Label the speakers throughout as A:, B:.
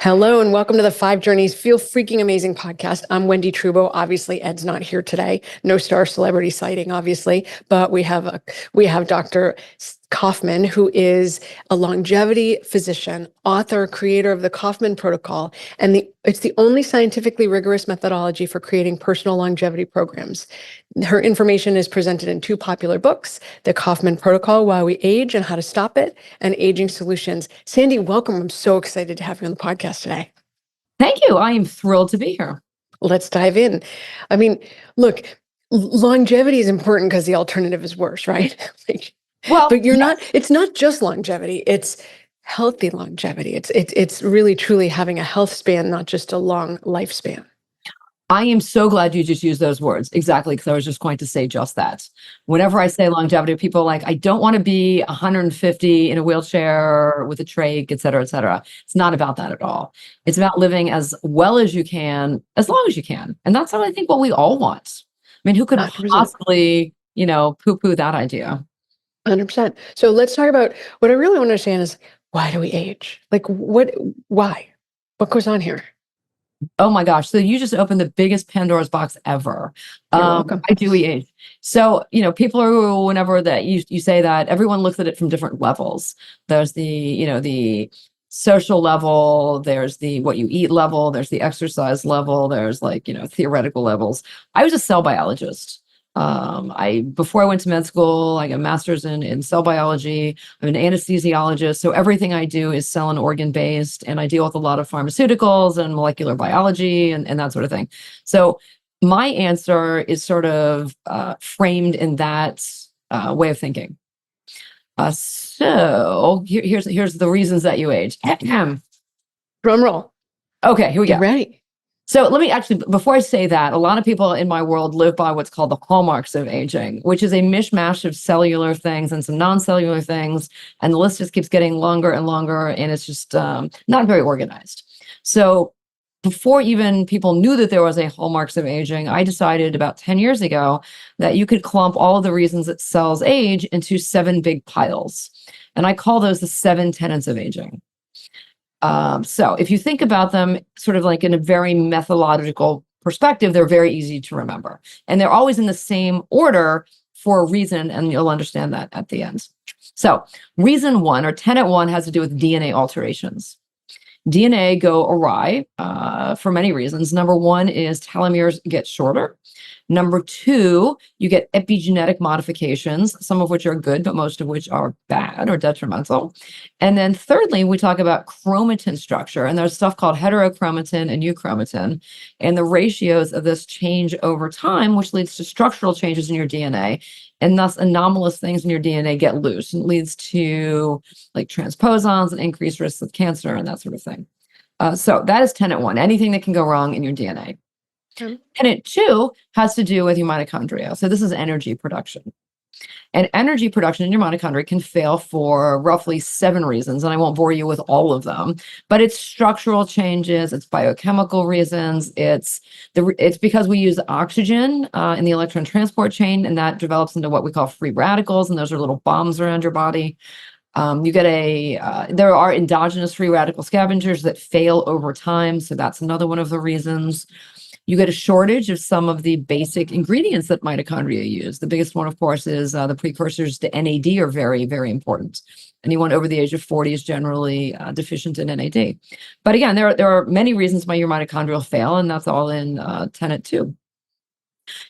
A: Hello and welcome to the Five Journeys Feel Freaking Amazing podcast. I'm Wendy Trubo. Obviously, Ed's not here today. No star celebrity sighting, obviously, but we have Dr. Kaufmann, who is a longevity physician, author, creator of the Kaufmann Protocol, and it's the only scientifically rigorous methodology for creating personal longevity programs. Her information is presented in two popular books, The Kaufmann Protocol, Why We Age and How to Stop It, and Aging Solutions. Sandy, welcome. I'm so excited to have you on the podcast today.
B: Thank you. I am thrilled to be here.
A: Let's dive in. I mean, look, longevity is important because the alternative is worse, right? But it's not just longevity, it's healthy longevity. It's really truly having a health span, not just a long lifespan.
B: I am so glad you just used those words. Exactly, because I was just going to say just that. Whenever I say longevity, people are like, I don't want to be 150 in a wheelchair with a trach, et cetera, et cetera. It's not about that at all. It's about living as well as you can, as long as you can. And that's I think what we all want. I mean, who could
A: 100%.
B: possibly, poo-poo that idea?
A: 100%. So let's talk about what I really want to understand is, why do we age? Why? What goes on here?
B: Oh my gosh. So you just opened the biggest Pandora's box ever.
A: You're welcome.
B: Why do we age? So, people are, whenever that you say that, everyone looks at it from different levels. There's the social level, there's the what you eat level, there's the exercise level, there's theoretical levels. I was a cell biologist. Before I went to med school, I got a master's in cell biology. I'm an anesthesiologist. So everything I do is cell and organ based, and I deal with a lot of pharmaceuticals and molecular biology and that sort of thing. So my answer is sort of framed in that way of thinking. So here's the reasons that you age.
A: Drum roll.
B: Okay, here we go.
A: Get ready.
B: So let me actually, before I say that, a lot of people in my world live by what's called the hallmarks of aging, which is a mishmash of cellular things and some non-cellular things. And the list just keeps getting longer and longer, and it's just not very organized. So before even people knew that there was a hallmarks of aging, I decided about 10 years ago that you could clump all of the reasons that cells age into 7 big piles. And I call those the 7 tenets of aging. So if you think about them sort of like in a very methodological perspective, they're very easy to remember. And they're always in the same order for a reason, and you'll understand that at the end. So reason 1, or tenet 1, has to do with DNA alterations. DNA go awry for many reasons. Number 1 is telomeres get shorter. Number 2, you get epigenetic modifications, some of which are good, but most of which are bad or detrimental. And then thirdly, we talk about chromatin structure, and there's stuff called heterochromatin and euchromatin. And the ratios of this change over time, which leads to structural changes in your DNA. And thus anomalous things in your DNA get loose, and it leads to like transposons and increased risks of cancer and that sort of thing. So that is tenet 1, anything that can go wrong in your DNA. Tenet 2 has to do with your mitochondria. So this is energy production. And energy production in your mitochondria can fail for roughly 7 reasons, and I won't bore you with all of them, but it's structural changes, it's biochemical reasons, it's because we use oxygen in the electron transport chain, and that develops into what we call free radicals, and those are little bombs around your body. There are endogenous free radical scavengers that fail over time, so that's another one of the reasons. You get a shortage of some of the basic ingredients that mitochondria use. The biggest one, of course, is the precursors to NAD are very, very important. Anyone over the age of 40 is generally deficient in NAD. But again, there are many reasons why your mitochondria fail, and that's all in tenet 2.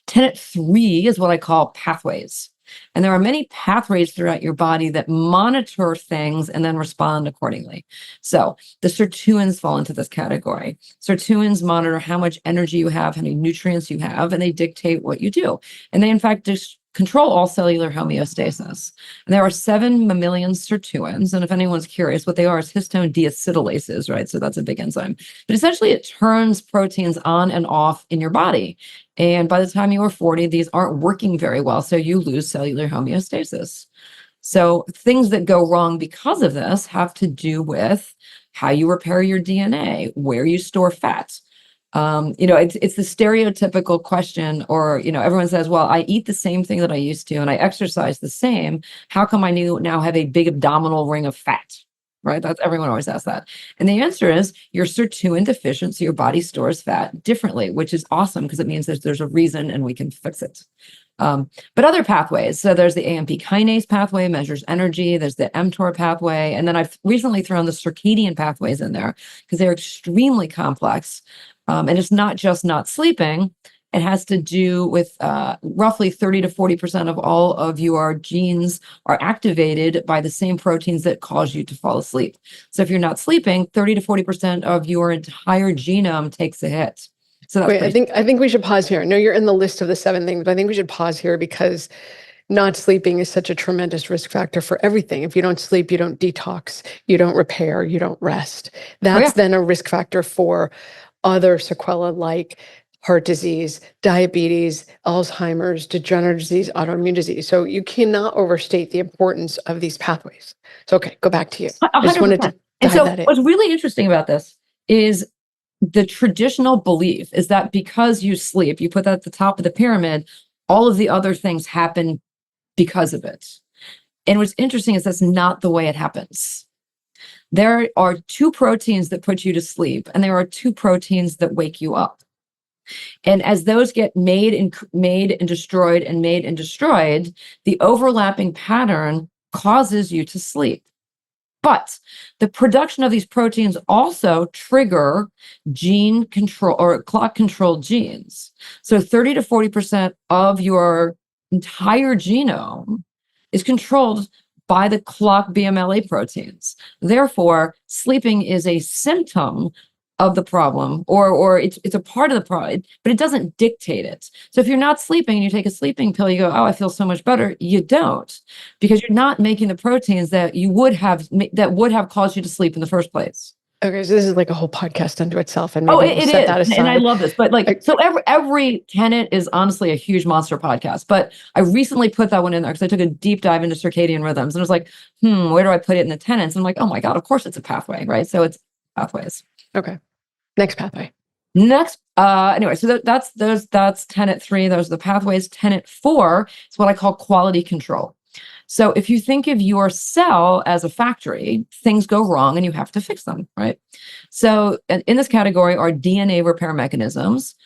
B: Tenet 3 is what I call pathways. And there are many pathways throughout your body that monitor things and then respond accordingly. So the sirtuins fall into this category. Sirtuins monitor how much energy you have, how many nutrients you have, and they dictate what you do. And they, in fact, control all cellular homeostasis. And there are 7 mammalian sirtuins. And if anyone's curious, what they are is histone deacetylases, right? So that's a big enzyme. But essentially, it turns proteins on and off in your body. And by the time you are 40, these aren't working very well. So you lose cellular homeostasis. So things that go wrong because of this have to do with how you repair your DNA, where you store fat. It's the stereotypical question, or, everyone says, well, I eat the same thing that I used to, and I exercise the same. How come I now have a big abdominal ring of fat? right? That's everyone always asks that. And the answer is you're sirtuin deficient, so your body stores fat differently, which is awesome because it means there's a reason and we can fix it. But other pathways, so there's the AMP kinase pathway, measures energy. There's the mTOR pathway. And then I've recently thrown the circadian pathways in there because they're extremely complex. And it's not just not sleeping. It has to do with roughly 30 to 40% of all of your genes are activated by the same proteins that cause you to fall asleep. So if you're not sleeping, 30 to 40% of your entire genome takes a hit. So that's
A: Wait, I think we should pause here. I know you're in the list of the 7 things, but I think we should pause here because not sleeping is such a tremendous risk factor for everything. If you don't sleep, you don't detox, you don't repair, you don't rest. That's then a risk factor for other sequelae like heart disease, diabetes, Alzheimer's, degenerative disease, autoimmune disease. So you cannot overstate the importance of these pathways. So, okay, go back to you. I just wanted to
B: and so
A: that in.
B: What's really interesting about this is the traditional belief is that because you sleep, you put that at the top of the pyramid, all of the other things happen because of it. And what's interesting is that's not the way it happens. There are 2 proteins that put you to sleep, and there are 2 proteins that wake you up. And as those get made and destroyed, the overlapping pattern causes you to sleep. But the production of these proteins also trigger gene control or clock controlled genes. So 30 to 40% of your entire genome is controlled by the clock BMLA proteins. Therefore, sleeping is a symptom of the problem, or it's a part of the problem, but it doesn't dictate it. So if you're not sleeping and you take a sleeping pill, you go, oh, I feel so much better. You don't, because you're not making the proteins that would have caused you to sleep in the first place.
A: Okay, so this is like a whole podcast unto itself, and maybe we'll set that aside.
B: And I love this, but so every tenet is honestly a huge monster podcast. But I recently put that one in there because I took a deep dive into circadian rhythms, and I was like, where do I put it in the tenets? And I'm like, oh my god, of course it's a pathway, right? So it's pathways.
A: Okay. Next pathway.
B: Anyway, so that's tenet 3. Those are the pathways. Tenet 4 is what I call quality control. So if you think of your cell as a factory, things go wrong and you have to fix them, right? So in this category are DNA repair mechanisms,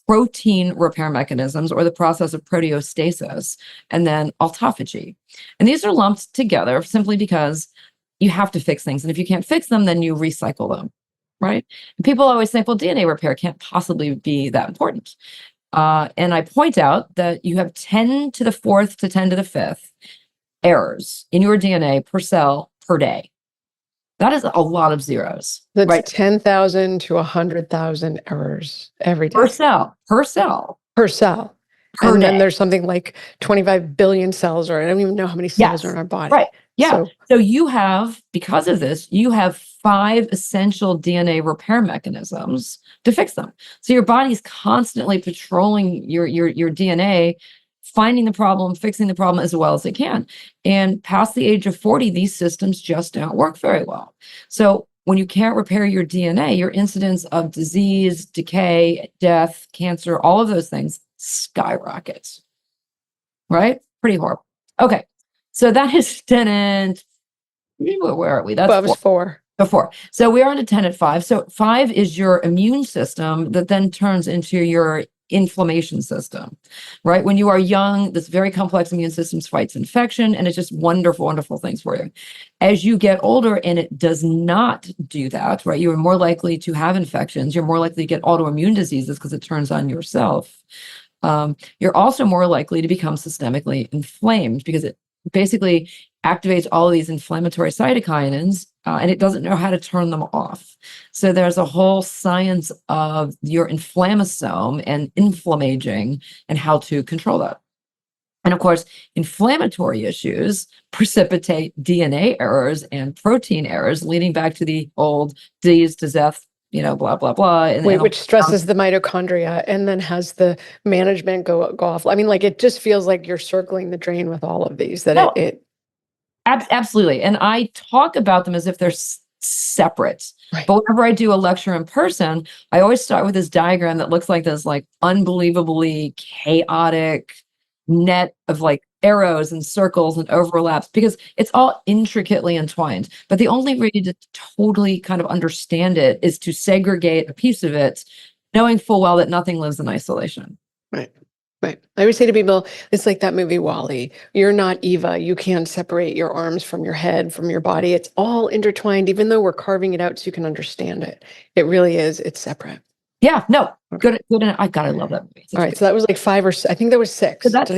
B: protein repair mechanisms, or the process of proteostasis, and then autophagy. And these are lumped together simply because you have to fix things. And if you can't fix them, then you recycle them. Right? And people always think, well, DNA repair can't possibly be that important. And I point out that you have 10 to the 4th to 10 to the 5th errors in your DNA per cell per day. That is a lot of zeros.
A: That's
B: right?
A: 10,000 to 100,000 errors every day.
B: Per cell.
A: And then there's something like 25 billion cells, or I don't even know how many cells are in our body.
B: Right. Yeah. So you have, because of this, you have 5 essential DNA repair mechanisms to fix them. So your body's constantly patrolling your DNA, finding the problem, fixing the problem as well as it can. And past the age of 40, these systems just don't work very well. So when you can't repair your DNA, your incidence of disease, decay, death, cancer, all of those things skyrockets. Right? Pretty horrible. Okay. So that is tenet. Where are we? That's
A: 4.
B: 4. So we are on to tenet 5. So 5 is your immune system that then turns into your inflammation system, right? When you are young, this very complex immune system fights infection, and it's just wonderful, wonderful things for you. As you get older and it does not do that, right? You are more likely to have infections. You're more likely to get autoimmune diseases because it turns on yourself. You're also more likely to become systemically inflamed because it basically activates all of these inflammatory cytokines, and it doesn't know how to turn them off. So there's a whole science of your inflammasome and inflammaging and how to control that. And of course, inflammatory issues precipitate DNA errors and protein errors, leading back to the old disease to death, blah, blah, blah.
A: Which stresses the mitochondria and then has the management go off. I mean, it just feels like you're circling the drain with all of these,
B: Absolutely. And I talk about them as if they're separate. Right. But whenever I do a lecture in person, I always start with this diagram that looks like this unbelievably chaotic net of arrows and circles and overlaps because it's all intricately entwined. But the only way to totally kind of understand it is to segregate a piece of it, knowing full well that nothing lives in isolation.
A: Right. Right. I would say to people, it's like that movie Wall-E. You're not Eva. You can't separate your arms from your head, from your body. It's all intertwined, even though we're carving it out so you can understand it. It really is. It's separate.
B: Yeah, no, good. I love that movie.
A: All right. So that was like 5 or I think that was 6.
B: That's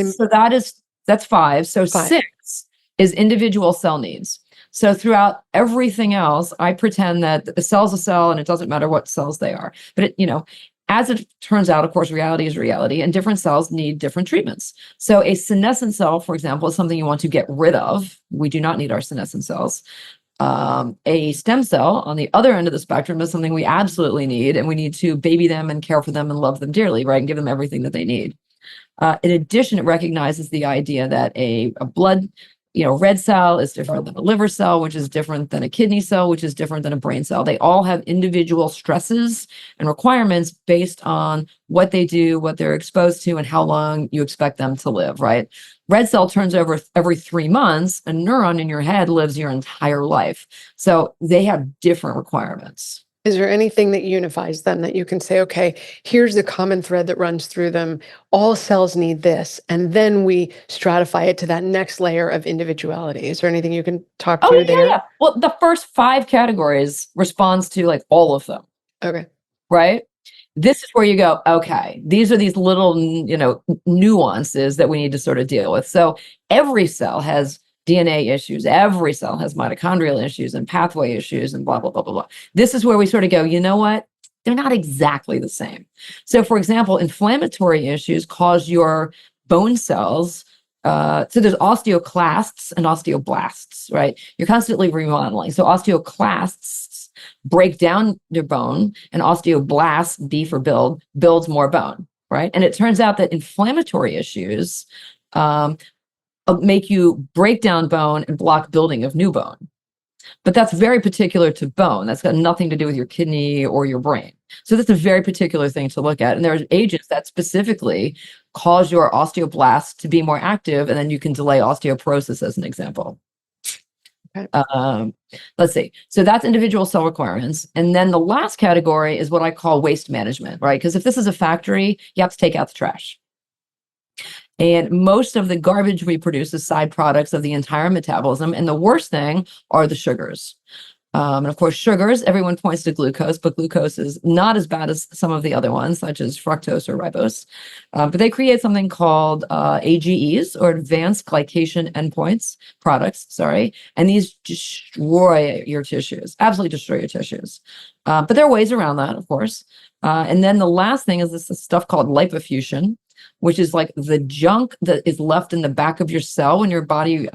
B: 5. So
A: 5.
B: 6 is individual cell needs. So throughout everything else, I pretend that the cell's a cell and it doesn't matter what cells they are. But as it turns out, of course, reality is reality, and different cells need different treatments. So a senescent cell, for example, is something you want to get rid of. We do not need our senescent cells. A stem cell on the other end of the spectrum is something we absolutely need, and we need to baby them and care for them and love them dearly, right? And give them everything that they need. In addition, it recognizes the idea that a blood red cell is different than a liver cell, which is different than a kidney cell, which is different than a brain cell. They all have individual stresses and requirements based on what they do, what they're exposed to, and how long you expect them to live, right? Red cell turns over every 3 months. A neuron in your head lives your entire life. So they have different requirements.
A: Is there anything that unifies them that you can say, okay, here's the common thread that runs through them. All cells need this. And then we stratify it to that next layer of individuality. Is there anything you can talk to there?
B: Yeah. Well, the first 5 categories responds to like all of them.
A: Okay.
B: Right? This is where you go, okay, these are these little, nuances that we need to sort of deal with. So every cell has DNA issues. Every cell has mitochondrial issues and pathway issues and blah, blah, blah, blah, blah. This is where we sort of go, you know what? They're not exactly the same. So for example, inflammatory issues cause your bone cells. So there's osteoclasts and osteoblasts, right? You're constantly remodeling. So osteoclasts break down your bone, and osteoblasts, B for builds more bone, right? And it turns out that inflammatory issues make you break down bone and block building of new bone. But that's very particular to bone. That's got nothing to do with your kidney or your brain. So that's a very particular thing to look at. And there are agents that specifically cause your osteoblasts to be more active, and then you can delay osteoporosis as an example.
A: Okay.
B: Let's see. So that's individual cell requirements. And then the last category is what I call waste management, right? Because if this is a factory, you have to take out the trash. And most of the garbage we produce is side products of the entire metabolism. And the worst thing are the sugars. And of course, sugars, everyone points to glucose, but glucose is not as bad as some of the other ones, such as fructose or ribose. But they create something called AGEs, or advanced glycation products. And these destroy your tissues, absolutely destroy your tissues. But there are ways around that, of course. And then the last thing is this stuff called lipofuscin, which is like the junk that is left in the back of your cell when your body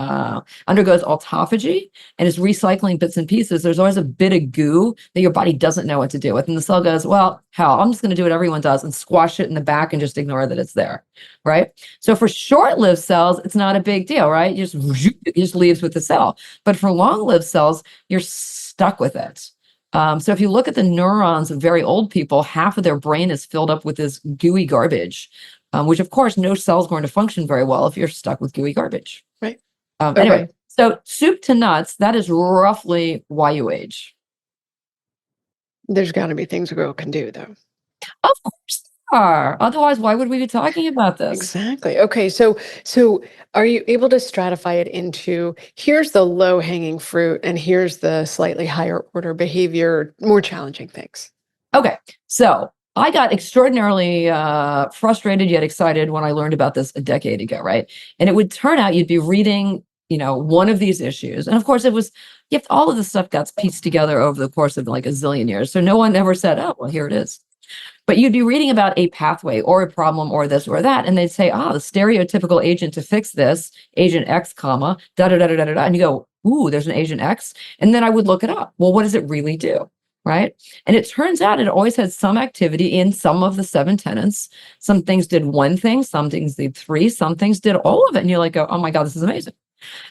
B: undergoes autophagy and is recycling bits and pieces. There's always a bit of goo that your body doesn't know what to do with. And the cell goes, well, hell, I'm just going to do what everyone does and squash it in the back and just ignore that it's there, right? So for short-lived cells, it's not a big deal, right? It just leaves with the cell. But for long-lived cells, you're stuck with it. So if you look at the neurons of very old people, half of their brain is filled up with this gooey garbage. Which of course, no cell's going to function very well if you're stuck with gooey garbage.
A: Right.
B: Anyway, so soup to nuts, that is roughly why you age.
A: There's got to be things a girl can do, though.
B: Of course there are. Otherwise, why would we be talking about this?
A: Exactly. Okay. So are you able to stratify it into, here's the low hanging fruit and here's the slightly higher order behavior, more challenging things?
B: Okay. So I got extraordinarily frustrated yet excited when I learned about this a decade ago, right? And it would turn out you'd be reading, one of these issues. And of course, all of this stuff got pieced together over the course of like a zillion years. So no one ever said, oh, well, here it is. But you'd be reading about a pathway or a problem or this or that. And they'd say, the stereotypical agent to fix this, agent X, comma, da-da-da-da-da-da. And you go, ooh, there's an agent X. And then I would look it up. Well, what does it really do? Right. And it turns out it always had some activity in some of the 7 tenets. Some things did one thing, some things did 3, some things did all of it. And you're like, oh my God, this is amazing.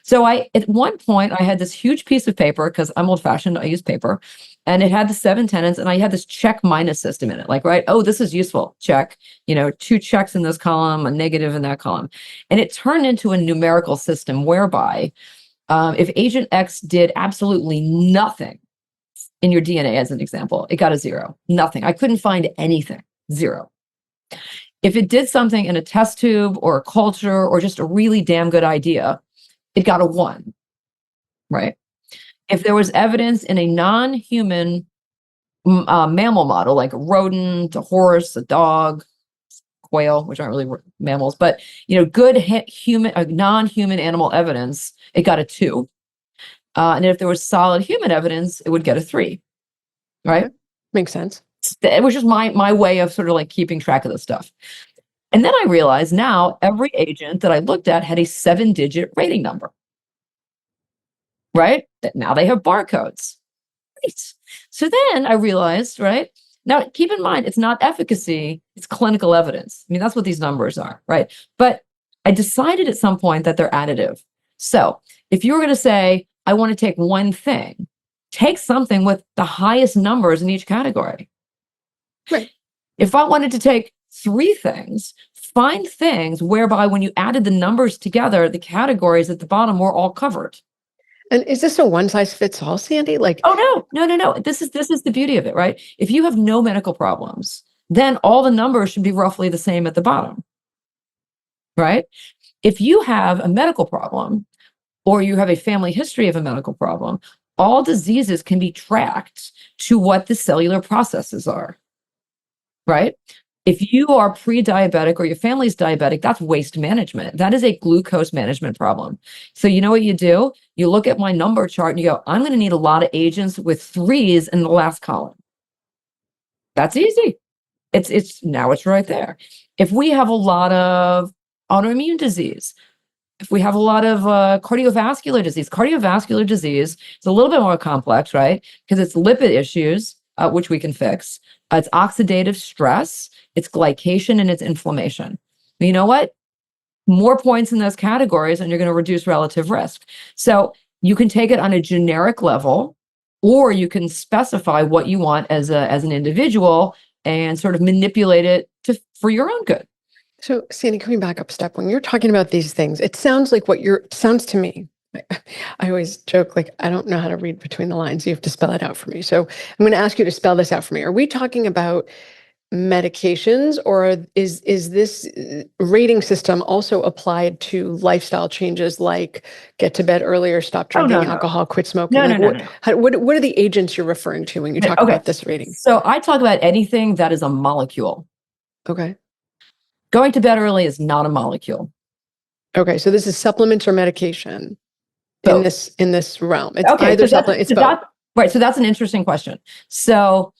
B: So at one point, I had this huge piece of paper because I'm old fashioned. I use paper, and it had the 7 tenets, and I had this check minus system in it. Like, right, oh, this is useful. Check. 2 checks in this column, a negative in that column, and it turned into a numerical system whereby if Agent X did absolutely nothing in your DNA, as an example, it got a 0. Nothing. I couldn't find anything. 0. If it did something in a test tube or a culture or just a really damn good idea, it got a 1, right? If there was evidence in a non-human mammal model, like a rodent, a horse, a dog, quail, which aren't really mammals, but good human, non-human animal evidence, it got a 2. And if there was solid human evidence, it would get a 3, right?
A: Okay. Makes sense.
B: It was just my way of sort of like keeping track of this stuff. And then I realized now every agent that I looked at had a 7-digit rating number, right? That now they have barcodes. Right. So then I realized, right? Now keep in mind, it's not efficacy, it's clinical evidence. I mean, that's what these numbers are, right? But I decided at some point that they're additive. So if you were going to say, I want to take one thing, take something with the highest numbers in each category.
A: Right.
B: If I wanted to take 3 things, find things whereby when you added the numbers together, the categories at the bottom were all covered.
A: And is this a one size fits all, Sandy? Like,
B: oh no. This is the beauty of it, right? If you have no medical problems, then all the numbers should be roughly the same at the bottom, right? If you have a medical problem or you have a family history of a medical problem, all diseases can be tracked to what the cellular processes are, right? If you are pre-diabetic or your family's diabetic, that's waste management. That is a glucose management problem. So you know what you do? You look at my number chart and you go, I'm going to need a lot of agents with 3s in the last column. That's easy. It's right there. If we have a lot of autoimmune disease, if we have a lot of cardiovascular disease is a little bit more complex, right? Because it's lipid issues, which we can fix. It's oxidative stress, it's glycation, and it's inflammation. But you know what? More points in those categories, and you're going to reduce relative risk. So you can take it on a generic level, or you can specify what you want as an individual and sort of manipulate it for your own good.
A: So, Sandy, coming back up a step, when you're talking about these things, it sounds like sounds to me. I always joke, like, I don't know how to read between the lines. You have to spell it out for me. So I'm going to ask you to spell this out for me. Are we talking about medications, or is this rating system also applied to lifestyle changes like get to bed earlier, stop drinking alcohol, quit smoking? What are the agents you're referring to when you talk about this rating?
B: So I talk about anything that is a molecule.
A: Okay.
B: Going to bed early is not a molecule.
A: Okay, so this is supplements or medication in this realm. It's
B: okay,
A: either supplement, it's both.
B: Right, so that's an interesting question. So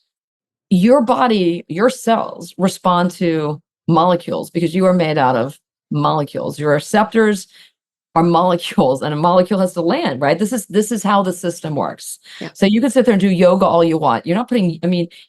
B: your body, your cells respond to molecules because you are made out of molecules. Your receptors are molecules, and a molecule has to land, right? This is how the system works. Yeah. So you can sit there and do yoga all you want. You're not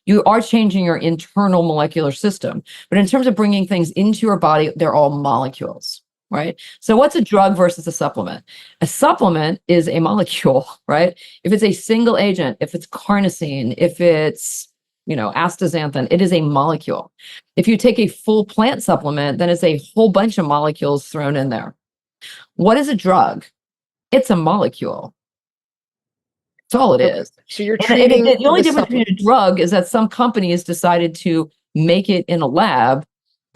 B: you are changing your internal molecular system, but in terms of bringing things into your body, they're all molecules, right? So what's a drug versus a supplement? A supplement is a molecule, right? If it's a single agent, if it's carnosine, if it's astaxanthin, it is a molecule. If you take a full plant supplement, then it's a whole bunch of molecules thrown in there. What is a drug? It's a molecule. That's all it is.
A: So you're treating
B: the only difference between a drug is that some companies decided to make it in a lab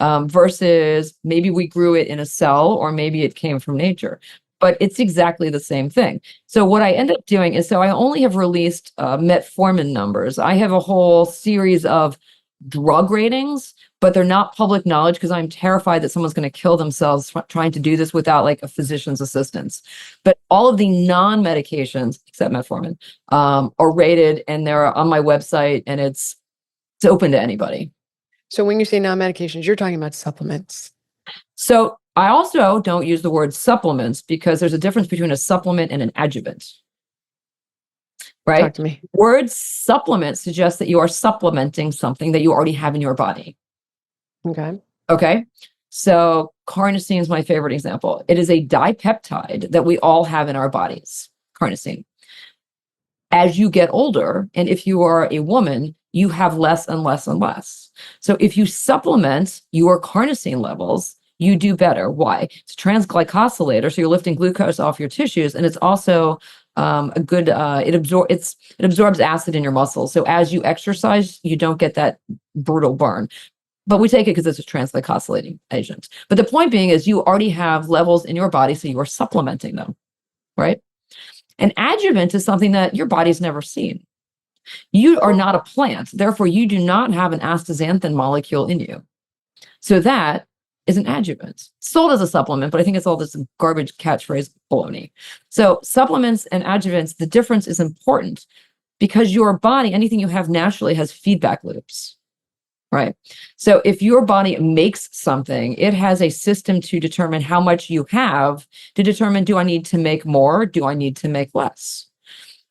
B: versus maybe we grew it in a cell, or maybe it came from nature. But it's exactly the same thing. So what I end up doing is, I only have released metformin numbers. I have a whole series of drug ratings, but they're not public knowledge because I'm terrified that someone's going to kill themselves trying to do this without like a physician's assistance. But all of the non-medications, except metformin, are rated, and they're on my website, and it's open to anybody.
A: So when you say non-medications, you're talking about supplements.
B: So I also don't use the word supplements because there's a difference between a supplement and an adjuvant. Right?
A: Talk to me.
B: Word supplement suggests that you are supplementing something that you already have in your body.
A: Okay.
B: Okay. So carnosine is my favorite example. It is a dipeptide that we all have in our bodies, carnosine. As you get older, and if you are a woman, you have less and less and less. So if you supplement your carnosine levels, you do better. Why? It's a transglycosylator, so you're lifting glucose off your tissues, and it's also a good. It absorbs acid in your muscles. So as you exercise, you don't get that brutal burn. But we take it because it's a transglycosylating agent. But the point being is you already have levels in your body, so you are supplementing them, right? An adjuvant is something that your body's never seen. You are not a plant, therefore you do not have an astaxanthin molecule in you. So that is an adjuvant. Sold as a supplement, but I think it's all this garbage catchphrase baloney. So supplements and adjuvants, the difference is important because your body, anything you have naturally has feedback loops. Right. So if your body makes something, it has a system to determine how much you have to determine, do I need to make more? Do I need to make less?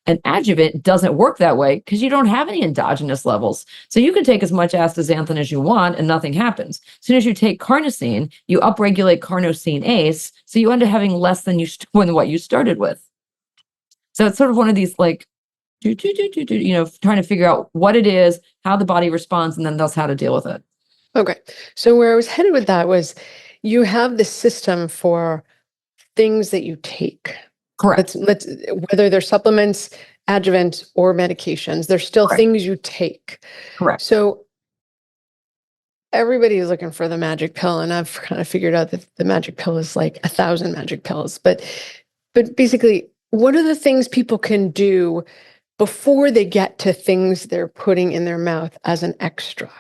B: An adjuvant doesn't work that way because you don't have any endogenous levels. So you can take as much astaxanthin as you want and nothing happens. As soon as you take carnosine, you upregulate carnosinase. So you end up having less than what you started with. So it's sort of one of these like, trying to figure out what it is, how the body responds, and then thus how to deal with it.
A: Okay. So where I was headed with that was you have the system for things that you take.
B: Correct.
A: Let's whether they're supplements, adjuvants, or medications, they're still
B: Correct.
A: things you take.
B: Correct.
A: So everybody is looking for the magic pill, and I've kind of figured out that the magic pill is like 1,000 magic pills. But basically, what are the things people can do before they get to things they're putting in their mouth as an extra,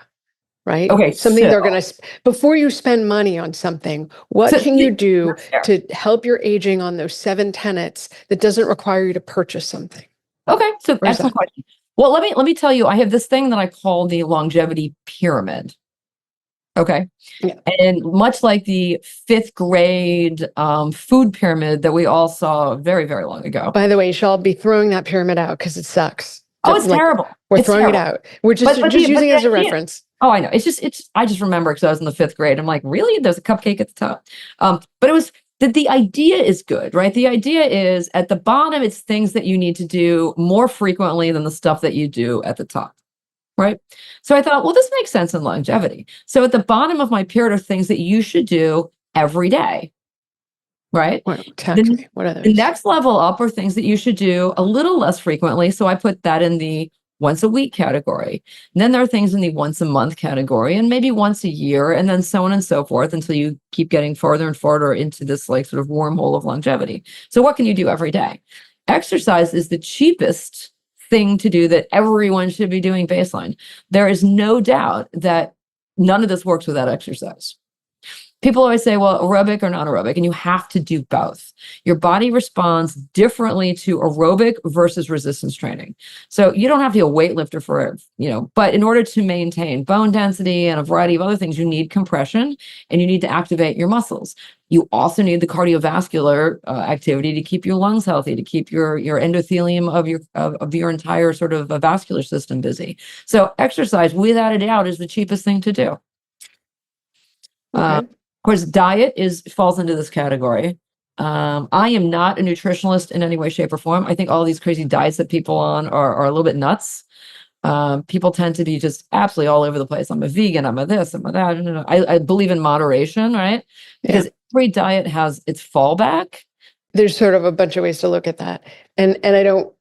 A: right?
B: Okay,
A: Something they're going to, before you spend money on something, what can you do to help your aging on those 7 tenets that doesn't require you to purchase something?
B: Okay, so excellent question. Well, let me tell you, I have this thing that I call the longevity pyramid. Okay. Yeah. And much like the 5th grade food pyramid that we all saw very, very long ago.
A: By the way, you should all be throwing that pyramid out because it sucks.
B: Oh, it's terrible.
A: We're throwing it out. We're just using it as a reference.
B: Oh, I know. I just remember because I was in the 5th grade. I'm like, really? There's a cupcake at the top. But it was the idea is good, right? The idea is at the bottom, it's things that you need to do more frequently than the stuff that you do at the top. Right. So I thought, well, this makes sense in longevity. So at the bottom of my pyramid are things that you should do every day. Right.
A: What are those?
B: The next level up are things that you should do a little less frequently. So I put that in the once a week category. And then there are things in the once a month category and maybe once a year, and then so on and so forth until you keep getting farther and farther into this like sort of wormhole of longevity. So what can you do every day? Exercise is the cheapest thing to do that everyone should be doing baseline. There is no doubt that none of this works without exercise. People always say, well, aerobic or non-aerobic, and you have to do both. Your body responds differently to aerobic versus resistance training. So you don't have to be a weightlifter for, but in order to maintain bone density and a variety of other things, you need compression and you need to activate your muscles. You also need the cardiovascular activity to keep your lungs healthy, to keep your endothelium of your entire sort of vascular system busy. So exercise, without a doubt, is the cheapest thing to do.
A: Okay.
B: Of course, diet falls into this category. I am not a nutritionalist in any way, shape, or form. I think all these crazy diets that people on are a little bit nuts. People tend to be just absolutely all over the place. I'm a vegan, I'm a this, I'm a that. No. I believe in moderation, right? Because every diet has its fallback.
A: There's sort of a bunch of ways to look at that. And I don't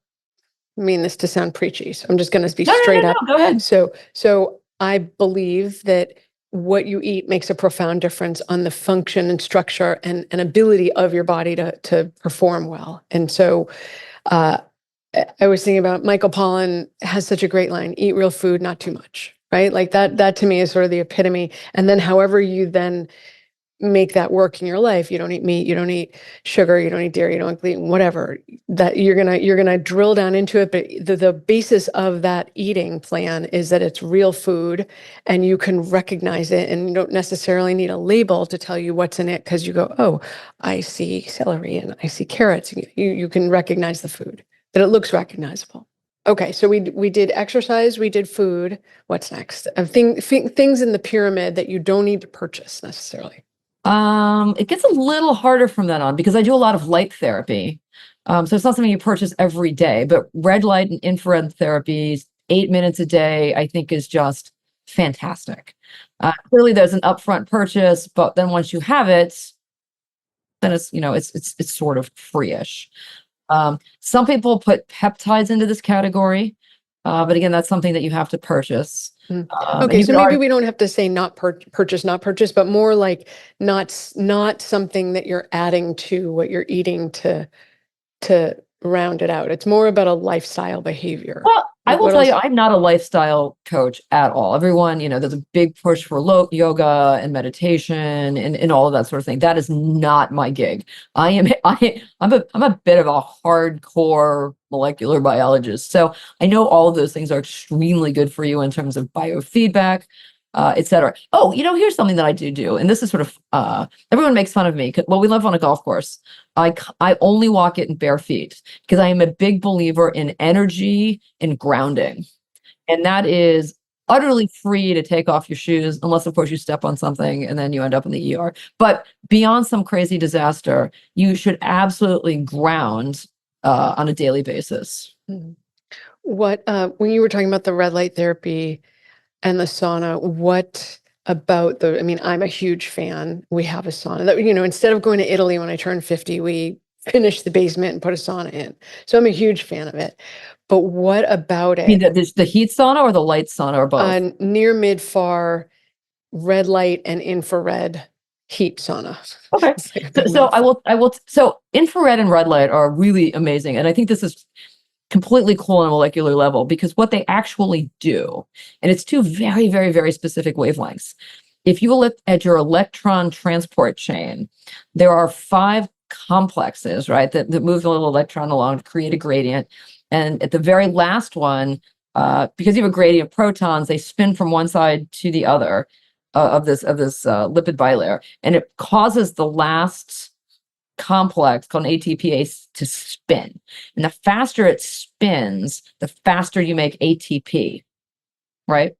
A: mean this to sound preachy, so I'm just going to be straight up.
B: Go ahead.
A: So I believe that what you eat makes a profound difference on the function and structure and ability of your body to perform well. And so I was thinking about Michael Pollan has such a great line, eat real food, not too much, right? Like that to me is sort of the epitome. And then however you then make that work in your life, you don't eat meat, you don't eat sugar, you don't eat dairy, you don't eat gluten, whatever, that you're gonna drill down into it. But the basis of that eating plan is that it's real food and you can recognize it, and you don't necessarily need a label to tell you what's in it, because you go, oh, I see celery and I see carrots. You can recognize the food, that it looks recognizable. Okay, so we did exercise, we did food. What's next? Things in the pyramid that you don't need to purchase necessarily.
B: It gets a little harder from then on because I do a lot of light therapy. So it's not something you purchase every day, but red light and infrared therapies, 8 minutes a day, I think is just fantastic. Clearly there's an upfront purchase, but then once you have it, then it's sort of free-ish. Some people put peptides into this category, but again, that's something that you have to purchase.
A: Okay, so maybe we don't have to say not purchase, but more like not something that you're adding to what you're eating to round it out. It's more about a lifestyle behavior.
B: Well, I
A: Like,
B: will
A: what
B: tell
A: else?
B: you, I'm not a lifestyle coach at all. Everyone, there's a big push for yoga and meditation and all of that sort of thing. That is not my gig. I'm a bit of a hardcore molecular biologist. So I know all of those things are extremely good for you in terms of biofeedback, et cetera. Oh, here's something that I do, and this is sort of everyone makes fun of me. Well, we live on a golf course. I only walk it in bare feet because I am a big believer in energy and grounding. And that is utterly free to take off your shoes, unless, of course, you step on something and then you end up in the ER. But beyond some crazy disaster, you should absolutely ground on a daily basis.
A: Mhm. What when you were talking about the red light therapy and the sauna, what about I mean, I'm a huge fan. We have a sauna that, instead of going to Italy when I turned 50, we finished the basement and put a sauna in. So I'm a huge fan of it. But what about
B: I mean,
A: it?
B: the heat sauna or the light sauna or both?
A: Near mid far red light and infrared heat sauna.
B: Okay.
A: It's like a
B: So,
A: big
B: so I
A: mouthful.
B: will, so infrared and red light are really amazing. And I think this is completely cool on a molecular level because what they actually do, and it's two very, very, very specific wavelengths. If you look at your electron transport chain, there are 5 complexes, right, that move the little electron along to create a gradient. And at the very last one, because you have a gradient of protons, they spin from one side to the other of this lipid bilayer, and it causes the last complex called an ATPase to spin. And the faster it spins, the faster you make ATP, right?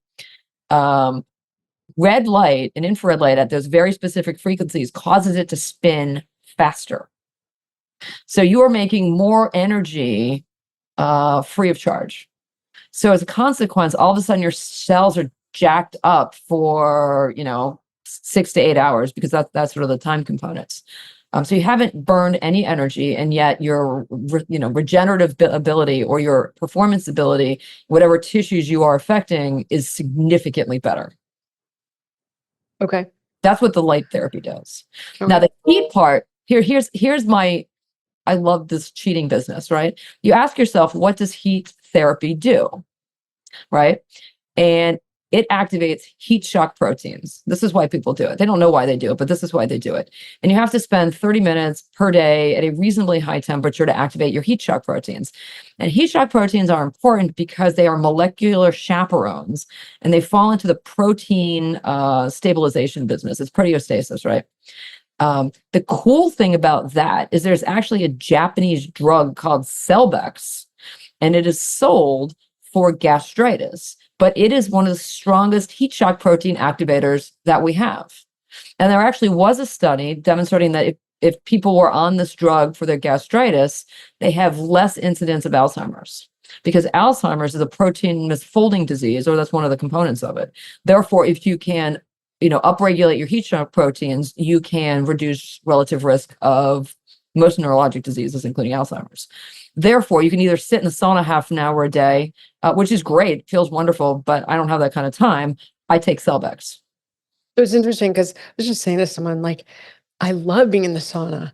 B: Red light and infrared light at those very specific frequencies causes it to spin faster. So you are making more energy free of charge. So as a consequence, all of a sudden your cells are jacked up for, 6 to 8 hours because that's sort of the time components. So you haven't burned any energy, and yet your regenerative ability or your performance ability, whatever tissues you are affecting, is significantly better.
A: Okay.
B: That's what the light therapy does. Now
A: Okay.
B: the heat part, here's my, I love this cheating business, right? You ask yourself, what does heat therapy do? Right? And it activates heat shock proteins. This is why people do it. They don't know why they do it, but this is why they do it. And you have to spend 30 minutes per day at a reasonably high temperature to activate your heat shock proteins. And heat shock proteins are important because they are molecular chaperones and they fall into the protein stabilization business. It's proteostasis, right? The cool thing about that is there's actually a Japanese drug called Celbex, and it is sold for gastritis, but it is one of the strongest heat shock protein activators that we have. And there actually was a study demonstrating that if people were on this drug for their gastritis, they have less incidence of Alzheimer's, because Alzheimer's is a protein misfolding disease, or that's one of the components of it. Therefore, if you can, upregulate your heat shock proteins, you can reduce relative risk of most neurologic diseases, including Alzheimer's. Therefore, you can either sit in the sauna half an hour a day, which is great, feels wonderful, but I don't have that kind of time. I take Celbex.
A: It was interesting because I was just saying to someone, like, I love being in the sauna.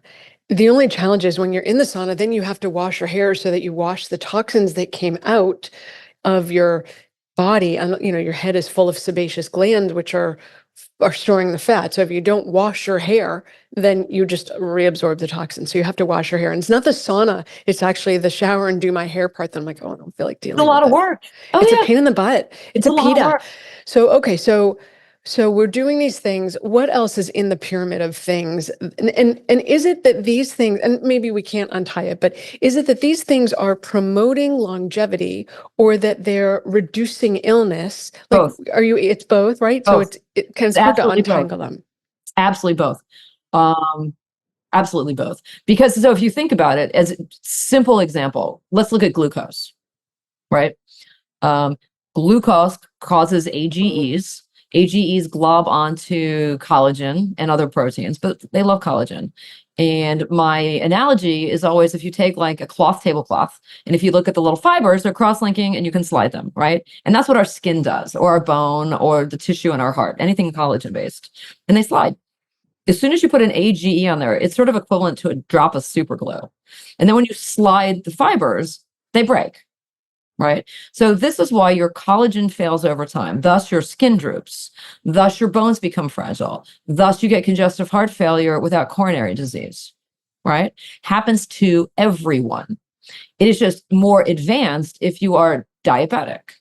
A: The only challenge is when you're in the sauna, then you have to wash your hair so that you wash the toxins that came out of your body. And, your head is full of sebaceous glands, which are storing the fat. So if you don't wash your hair, then you just reabsorb the toxins. So you have to wash your hair. And it's not the sauna, it's actually the shower and do my hair part that I'm like, oh, I don't feel like
B: It's a
A: dealing
B: lot
A: with
B: of
A: it.
B: work. Oh,
A: It's a
B: yeah.
A: pain in the butt. It's
B: It's
A: a
B: a lot of
A: PITA.
B: work.
A: So, okay, so we're doing these things. What else is in the pyramid of things? And is it that these things, and maybe we can't untie it, but is it that these things are promoting longevity or that they're reducing illness? Like,
B: Both.
A: it's both, right? So
B: Both.
A: it kind of
B: It's
A: hard to
B: absolutely both.
A: untangle them.
B: Absolutely both. Um, Absolutely both. Because so if you think about it as a simple example, let's look at glucose, right? Um, Glucose causes AGEs. AGEs glob onto collagen and other proteins, but they love collagen. And my analogy is always if you take like a cloth tablecloth, and if you look at the little fibers, they're cross-linking and you can slide them, right? And that's what our skin does, or our bone, or the tissue in our heart, anything collagen-based. And they slide. As soon as you put an AGE on there, it's sort of equivalent to a drop of super glue. And then when you slide the fibers, they break, right? So this is why your collagen fails over time. Thus, your skin droops. Thus, your bones become fragile. Thus, you get congestive heart failure without coronary disease, right? Happens to everyone. It is just more advanced if you are diabetic.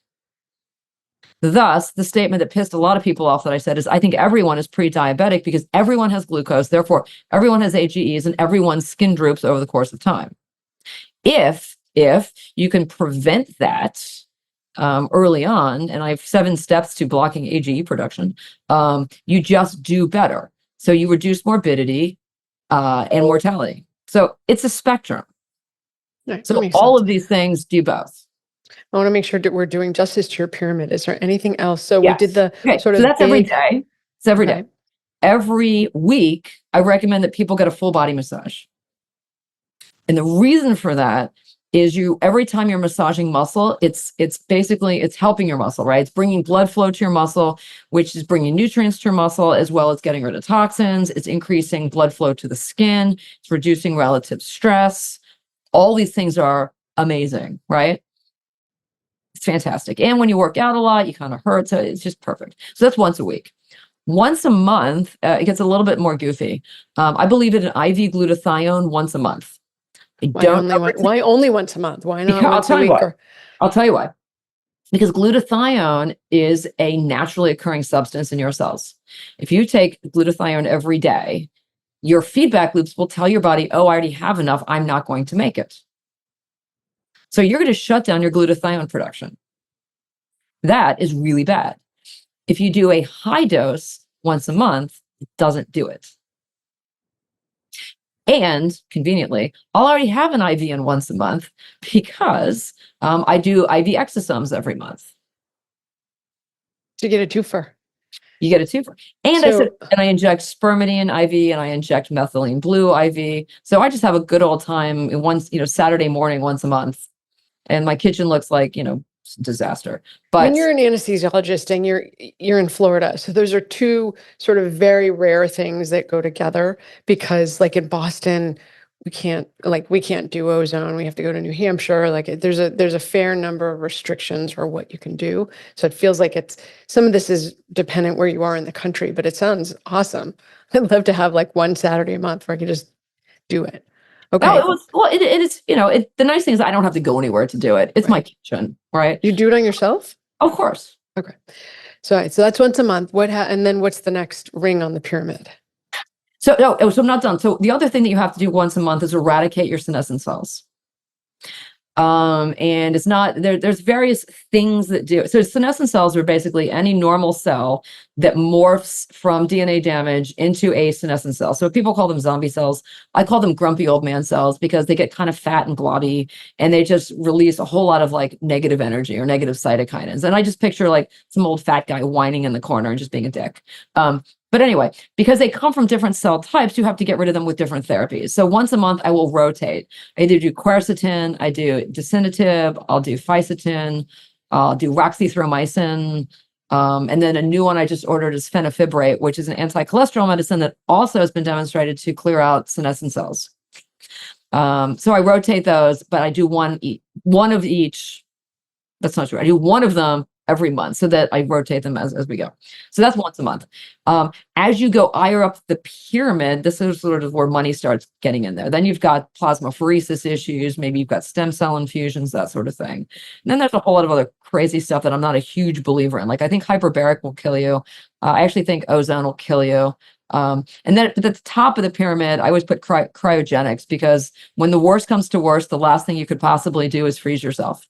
B: Thus, the statement that pissed a lot of people off that I said is I think everyone is pre-diabetic because everyone has glucose, therefore everyone has AGEs and everyone's skin droops over the course of time. If you can prevent that early on, and I have 7 steps to blocking AGE production, you just do better. So you reduce morbidity and mortality. So it's a spectrum.
A: Right,
B: So all of these things do both.
A: I want to make sure that we're doing justice to your pyramid. Is there anything else? So we did
B: Yes.
A: the
B: Okay.
A: sort
B: So
A: of
B: that's every
A: big,
B: day. It's every day. Every week, I recommend that people get a full body massage. And the reason for that is every time you're massaging muscle, it's basically helping your muscle, right? It's bringing blood flow to your muscle, which is bringing nutrients to your muscle, as well as getting rid of toxins. It's increasing blood flow to the skin. It's reducing relative stress. All these things are amazing, right? It's fantastic. And when you work out a lot, you kind of hurt. So it's just perfect. So that's once a week. Once a month, it gets a little bit more goofy. I believe in an IV glutathione once a month.
A: Why only once a month? Why not once a week?
B: I'll tell you why. Because glutathione is a naturally occurring substance in your cells. If you take glutathione every day, your feedback loops will tell your body, oh, I already have enough. I'm not going to make it. So you're going to shut down your glutathione production. That is really bad. If you do a high dose once a month, it doesn't do it. And conveniently, I'll already have an IV in once a month because I do IV exosomes every month.
A: To get a twofer.
B: You get a twofer. And I inject spermidine IV and I inject methylene blue IV. So I just have a good old time Saturday morning once a month. And my kitchen looks like, disaster. But
A: when you're an anesthesiologist and you're in Florida, so those are two sort of very rare things that go together because like in Boston, we can't do ozone. We have to go to New Hampshire. Like there's a fair number of restrictions for what you can do. So it feels like some of this is dependent where you are in the country, but it sounds awesome. I'd love to have like one Saturday a month where I can just do it. Okay.
B: Oh, it is, the nice thing is I don't have to go anywhere to do it. It's my kitchen, right?
A: You do it on yourself?
B: Of course.
A: Okay. So that's once a month. And then what's the next ring on the pyramid?
B: So I'm not done. So the other thing that you have to do once a month is eradicate your senescent cells. And it's not there's various things that do. So senescent cells are basically any normal cell that morphs from DNA damage into a senescent cell. So people call them zombie cells. I call them grumpy old man cells because they get kind of fat and blobby and they just release a whole lot of like negative energy or negative cytokinins. And I just picture like some old fat guy whining in the corner and just being a dick. But anyway, because they come from different cell types, you have to get rid of them with different therapies. So once a month, I will rotate. I either do quercetin, I do dasatinib, I'll do fisetin, I'll do roxythromycin, and then a new one I just ordered is fenofibrate, which is an anti-cholesterol medicine that also has been demonstrated to clear out senescent cells. So I rotate those, but I do one of each. That's not true. I do one of them every month so that I rotate them as we go. So that's once a month. As you go higher up the pyramid, this is sort of where money starts getting in there. Then you've got plasmapheresis issues. Maybe you've got stem cell infusions, that sort of thing. And then there's a whole lot of other crazy stuff that I'm not a huge believer in. Like I think hyperbaric will kill you. I actually think ozone will kill you. And then at the top of the pyramid, I always put cryogenics because when the worst comes to worst, the last thing you could possibly do is freeze yourself.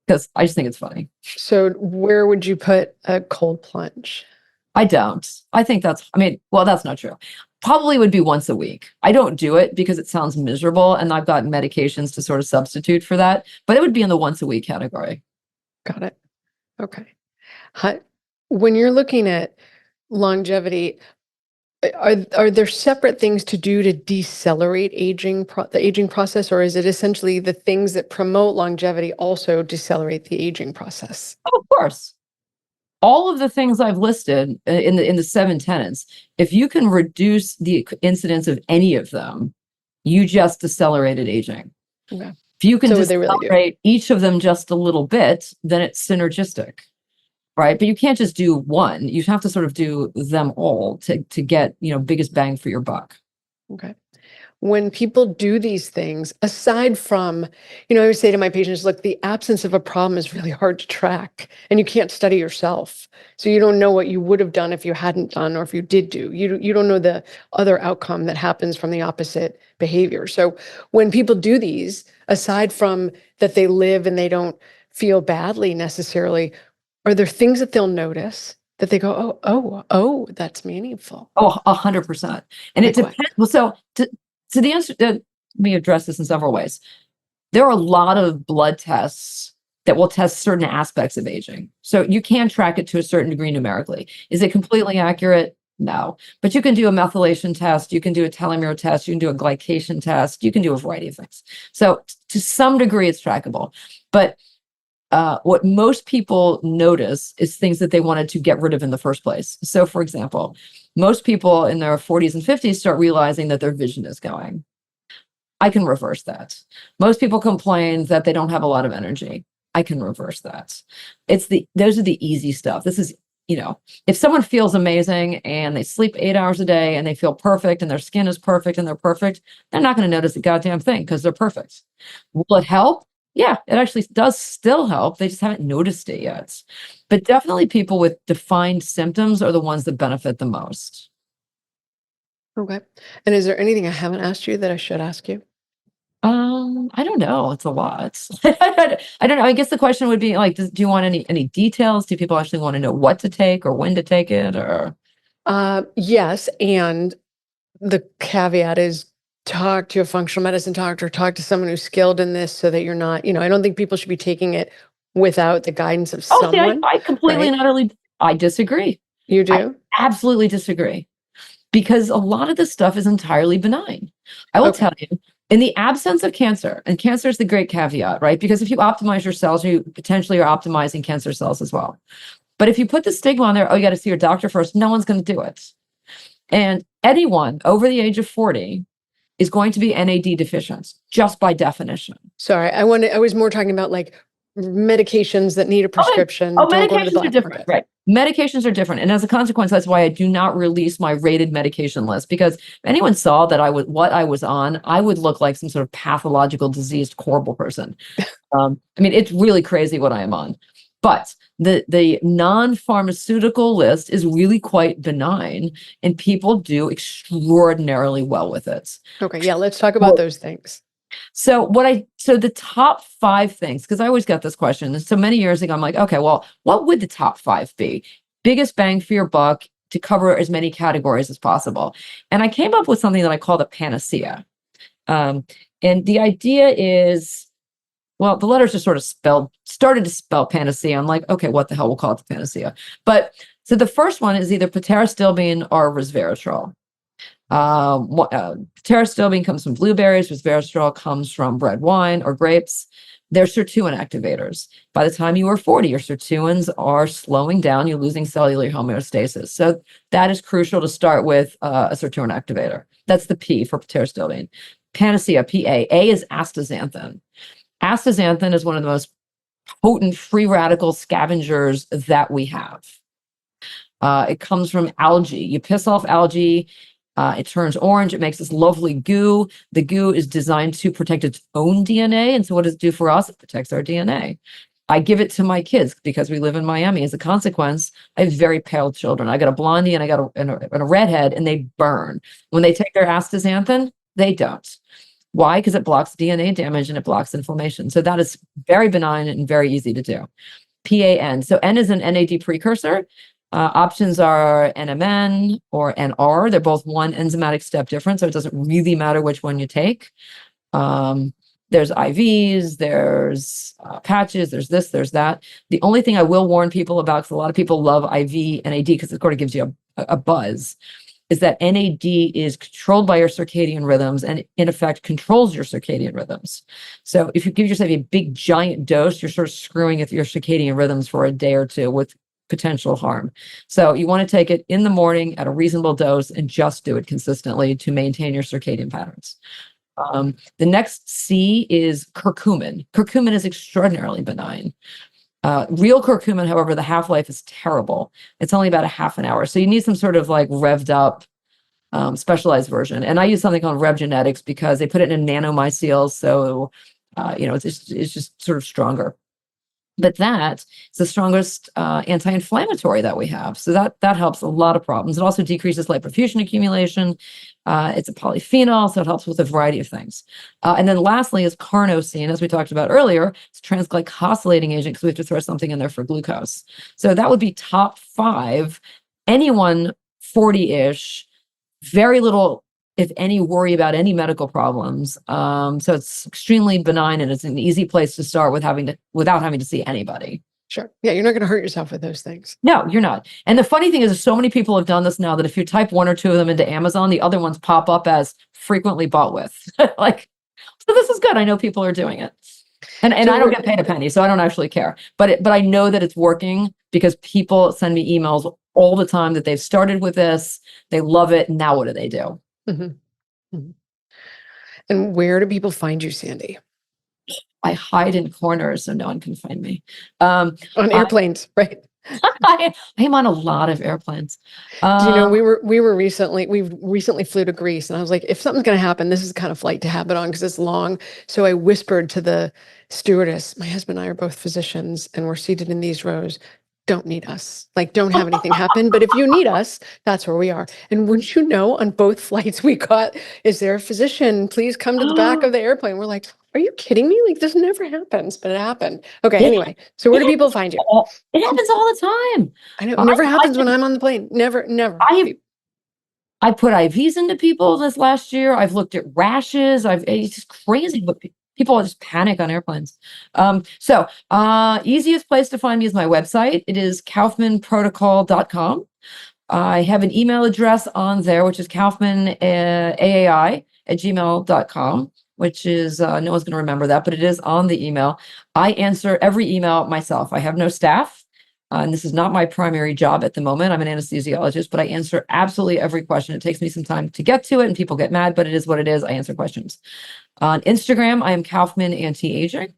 B: Because I just think it's funny.
A: So where would you put a cold plunge?
B: I don't. Well, that's not true. Probably would be once a week. I don't do it because it sounds miserable and I've got medications to sort of substitute for that, but it would be in the once a week category.
A: Got it. Okay. How, when you're looking at longevity, are there separate things to do to decelerate the aging process, or is it essentially the things that promote longevity also decelerate the aging process?
B: Oh, of course. All of the things I've listed in the seven tenets, if you can reduce the incidence of any of them, you just decelerated aging.
A: Okay.
B: If you can
A: So they really do.
B: decelerate each of them just a little bit, then it's synergistic, right? But you can't just do one. You have to sort of do them all to get, biggest bang for your buck.
A: Okay. When people do these things, aside from, I always say to my patients, look, the absence of a problem is really hard to track and you can't study yourself. So you don't know what you would have done if you hadn't done, or if you did do. You don't know the other outcome that happens from the opposite behavior. So when people do these, aside from that they live and they don't feel badly necessarily, are there things that they'll notice that they go, oh, that's meaningful?
B: Oh, 100%. And it
A: Like what?
B: depends. Well, so the answer, let me address this in several ways. There are a lot of blood tests that will test certain aspects of aging. So you can track it to a certain degree numerically. Is it completely accurate? No. But you can do a methylation test, you can do a telomere test, you can do a glycation test, you can do a variety of things. So to some degree, it's trackable. But what most people notice is things that they wanted to get rid of in the first place. So, for example, most people in their 40s and 50s start realizing that their vision is going. I can reverse that. Most people complain that they don't have a lot of energy. I can reverse that. Those are the easy stuff. This is, if someone feels amazing and they sleep 8 hours a day and they feel perfect and their skin is perfect and they're perfect, they're not going to notice a goddamn thing because they're perfect. Will it help? Yeah, it actually does still help. They just haven't noticed it yet. But definitely people with defined symptoms are the ones that benefit the most.
A: Okay. And is there anything I haven't asked you that I should ask you?
B: I don't know. It's a lot. I don't know. I guess the question would be like, do you want any details? Do people actually want to know what to take or when to take it, or?
A: Yes, and the caveat is talk to a functional medicine doctor, talk to someone who's skilled in this so that you're not, I don't think people should be taking it without the guidance of
B: Oh, see,
A: someone.
B: I completely
A: right?
B: and utterly, I disagree.
A: You
B: I
A: do?
B: absolutely disagree. Because a lot of this stuff is entirely benign. I will
A: Okay.
B: tell you, in the absence of cancer, and cancer is the great caveat, right? Because if you optimize your cells, you potentially are optimizing cancer cells as well. But if you put the stigma on there, oh, you got to see your doctor first, no one's going to do it. And anyone over the age of 40 is going to be NAD deficient, just by definition.
A: Sorry, I was more talking about like medications that need a prescription.
B: Oh,
A: Don't go to the
B: medications are
A: black
B: different,
A: market.
B: right? Medications are different. And as a consequence, that's why I do not release my rated medication list, because if anyone saw that what I was on, I would look like some sort of pathological, diseased, horrible person. It's really crazy what I am on. But the non-pharmaceutical list is really quite benign, and people do extraordinarily well with it.
A: Okay, yeah, let's talk about those things.
B: So the top 5 things, because I always got this question. So many years ago, I'm like, okay, well, what would the top 5 be? Biggest bang for your buck to cover as many categories as possible. And I came up with something that I call the panacea. And the idea is, well, the letters just sort of started to spell panacea. I'm like, okay, what the hell, we'll call it the panacea. But so the first one is either pterostilbene or resveratrol. Pterostilbene comes from blueberries. Resveratrol comes from red wine or grapes. They're sirtuin activators. By the time you are 40, your sirtuins are slowing down. You're losing cellular homeostasis. So that is crucial to start with a sirtuin activator. That's the P for pterostilbene. Panacea, PA. A is astaxanthin. Astaxanthin is one of the most potent free radical scavengers that we have. It comes from algae. You piss off algae, it turns orange. It makes this lovely goo. The goo is designed to protect its own DNA. And so what does it do for us? It protects our DNA. I give it to my kids because we live in Miami. As a consequence, I have very pale children. I got a blondie and I got a redhead, and they burn. When they take their astaxanthin, they don't. Why? Because it blocks DNA damage and it blocks inflammation. So that is very benign and very easy to do. PAN. So N is an NAD precursor. Options are NMN or NR. They're both one enzymatic step different, so it doesn't really matter which one you take. There's IVs, there's patches, there's this, there's that. The only thing I will warn people about, because a lot of people love IV NAD because it sort of gives you a buzz, is that NAD is controlled by your circadian rhythms and in effect controls your circadian rhythms. So if you give yourself a big giant dose, you're sort of screwing with your circadian rhythms for a day or two with potential harm. So you want to take it in the morning at a reasonable dose and just do it consistently to maintain your circadian patterns. The next C is curcumin. Curcumin is extraordinarily benign. Real curcumin, however, the half-life is terrible. It's only about a half an hour. So you need some sort of like revved up, specialized version. And I use something called Rev Genetics because they put it in nanomycels. So, it's just sort of stronger. But that is the strongest anti-inflammatory that we have. So that helps a lot of problems. It also decreases lipofuscin accumulation. It's a polyphenol, so it helps with a variety of things. And then lastly is carnosine, as we talked about earlier. It's a transglycosylating agent because we have to throw something in there for glucose. So that would be top 5. Anyone 40-ish, very little, if any, worry about any medical problems. So it's extremely benign and it's an easy place to start without having to see anybody.
A: Sure. Yeah, you're not going to hurt yourself with those things.
B: No, you're not. And the funny thing is so many people have done this now that if you type 1 or 2 of them into Amazon, the other ones pop up as frequently bought with. Like, so this is good. I know people are doing it. And so I don't get paid a penny, so I don't actually care. But I know that it's working because people send me emails all the time that they've started with this, they love it, and now what do they do?
A: Mm-hmm. Mm-hmm. And where do people find you, Sandy?
B: I hide in corners so no one can find me.
A: On airplanes, right?
B: I'm on a lot of airplanes.
A: Do you know, we recently flew to Greece, and I was like, if something's going to happen, this is the kind of flight to have it on because it's long. So I whispered to the stewardess, my husband and I are both physicians, and we're seated in these rows. Don't need us. Like, don't have anything happen. But if you need us, that's where we are. And wouldn't you know, on both flights we got, is there a physician? Please come to the back of the airplane. We're like, are you kidding me? Like, this never happens, but it happened. Okay, anyway. So where do people find you?
B: It happens all the time.
A: I know. It never happens when I'm on the plane. Never.
B: I put IVs into people this last year. I've looked at rashes. It's just crazy what people just panic on airplanes. So easiest place to find me is my website. It is kaufmannprotocol.com. I have an email address on there, which is kaufmannaai@gmail.com, which is, no one's going to remember that, but it is on the email. I answer every email myself. I have no staff. And this is not my primary job at the moment. I'm an anesthesiologist, but I answer absolutely every question. It takes me some time to get to it and people get mad, but it is what it is. I answer questions. On Instagram, I am Kaufmann Anti-Aging.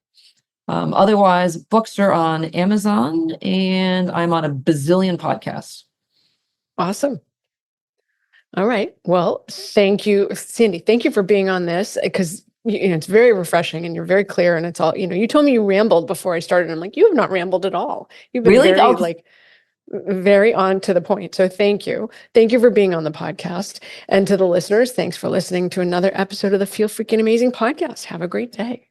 B: Otherwise, books are on Amazon and I'm on a bazillion podcasts.
A: Awesome. All right. Well, thank you, Sandy. Thank you for being on this because it's very refreshing and you're very clear and it's all, you told me you rambled before I started. And I'm like, you have not rambled at all. You've been
B: really
A: very on to the point. So thank you. Thank you for being on the podcast. And to the listeners, thanks for listening to another episode of the Feel Freaking Amazing podcast. Have a great day.